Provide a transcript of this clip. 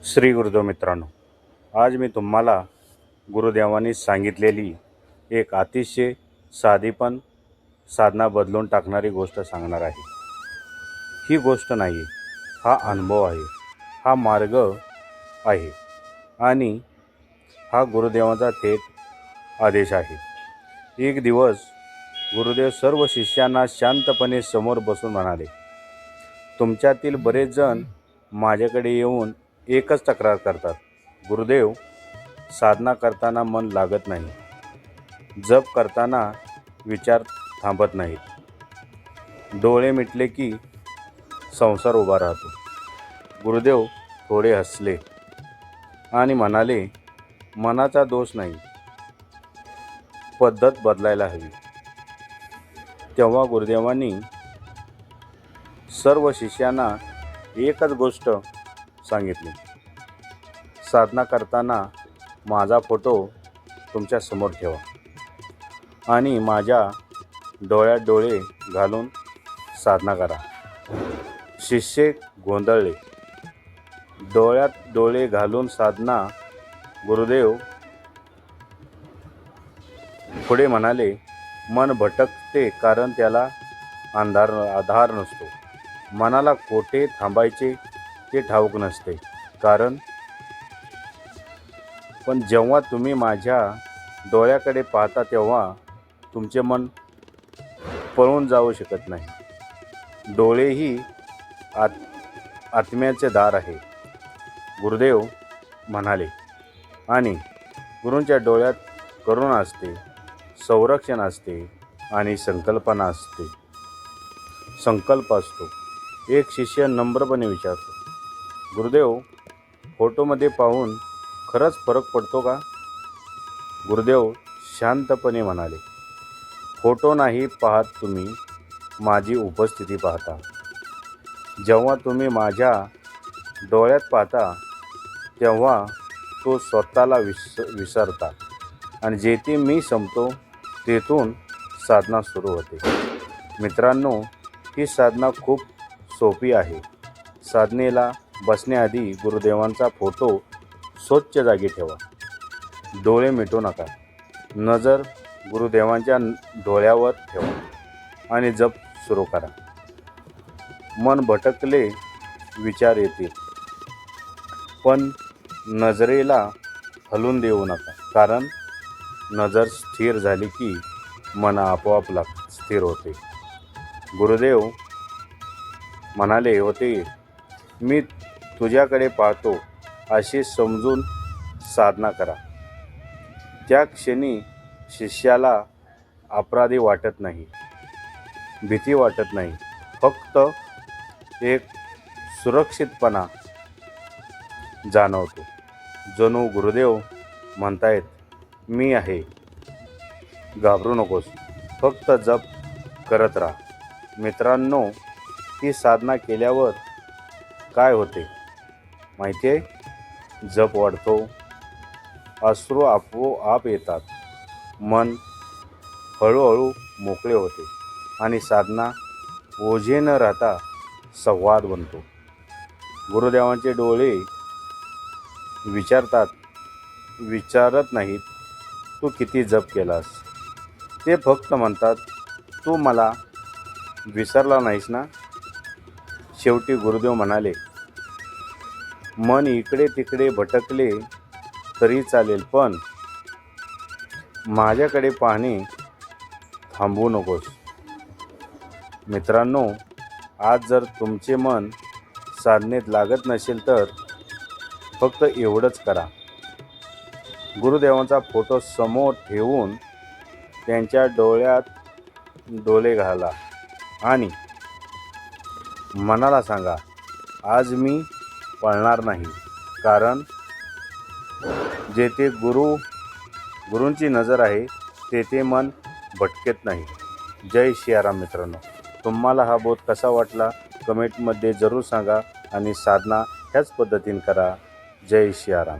श्री गुरुदेव मित्रांनो, आज मी तुम्हाला गुरुदेवांनी सांगितलेली एक अतिशय साधी पण साधना बदलून टाकणारी गोष्ट सांगणार आहे. ही गोष्ट नाही, हा अनुभव आहे, हा मार्ग आहे आणि हा गुरुदेवांचा थेट आदेश आहे. एक दिवस गुरुदेव सर्व शिष्यांना शांतपणे समोर बसून म्हणाले, तुमच्यातील बरेच जण माझ्याकडे येऊन एकच तक्रार करतात, गुरुदेव, साधना करताना मन लागत नाही, जप करताना विचार थांबत नाहीत, डोळे मिटले की संसार उभा राहतो. गुरुदेव थोडे हसले आणि म्हणाले, मनाचा दोष नाही, पद्धत बदलायला हवी. तेव्हा गुरुदेवांनी सर्व शिष्यांना एकच गोष्ट सांगितली, साधना करताना माझा फोटो तुमच्या समोर ठेवा आणि माझ्या डोळ्यात डोळे घालून साधना करा. शिष्य गोंधळले. डोळ्यात डोळे घालून साधना. गुरुदेव पुढे म्हणाले, मन भटकते कारण त्याला आधार नसतो. मनाला कोठे थांबायचे ते ठाऊक नसते. पण जेव्हा तुम्ही माझ्या डोळ्याकडे पाहता तेव्हा तुमचे मन पळून जाऊ शकत नाही. डोळे ही आत्म्याचे दार आहे, गुरुदेव म्हणाले. आणि गुरूंच्या डोळ्यात करुणा असते, संरक्षण असते आणि संकल्प असतो. एक शिष्य नम्रपणे विचारतो, गुरुदेव, फोटोमध्ये पाहून खरंच फरक पडतो का? गुरुदेव शांतपणे म्हणाले, फोटो नाही पाहत तुम्ही, माझी उपस्थिती पाहता. जेव्हा तुम्ही माझ्या डोळ्यात पाहता तेव्हा तो स्वतःला विसरता आणि जेथे मी संपतो तेथून साधना सुरू होते. मित्रांनो, ही साधना खूप सोपी आहे. साधनेला बसण्याआधी गुरुदेवांचा फोटो स्वच्छ जागी ठेवा. डोळे मिटू नका. नजर गुरुदेवांच्या डोळ्यावर ठेवा आणि जप सुरू करा. मन भटकले, विचार येतील, पण नजरेला हलून देऊ नका, कारण नजर स्थिर झाली की मन आपोआप स्थिर होते. गुरुदेव म्हणाले होते, मी तुझ्याकडे पाहतो असे समजून साधना करा. त्या क्षणी शिष्याला अपराधी वाटत नाही, भीती वाटत नाही, फक्त एक सुरक्षितपणा जाणवतो. जणू गुरुदेव म्हणतायत, मी आहे, घाबरू नकोस, फक्त जप करत राहा. मित्रांनो, ही साधना केल्यावर काय होते माहिती आहे? जप वाढतो, अश्रू आपोआप येतात, मन हळूहळू मोकळे होते आणि साधना ओझे न राहता संवाद बनतो. गुरुदेवांचे डोळे विचारत नाहीत, तू किती जप केलास. ते फक्त म्हणतात, तू मला विसरला नाहीस ना. शेवटी गुरुदेव म्हणाले, मन इकडे तिकडे भटकले तरी चालेल, पण माझ्याकडे पाहणे थांबवू नकोस. मित्रांनो, आज जर तुमचे मन साधनेत लागत नसेल तर फक्त एवढंच करा. गुरुदेवांचा फोटो समोर ठेवून त्यांच्या डोळ्यात डोळे घाला आणि मनाला सांगा, आज मी पळणार नाही, कारण जेथे गुरूंची नजर आहे तेथे मन भटकत नाही. जय सियाराम. मित्रांनो, तुम्हाला हा बोध कसा वाटला कमेंटमध्ये जरूर सांगा आणि साधना ह्याच पद्धतीने करा. जय सियाराम.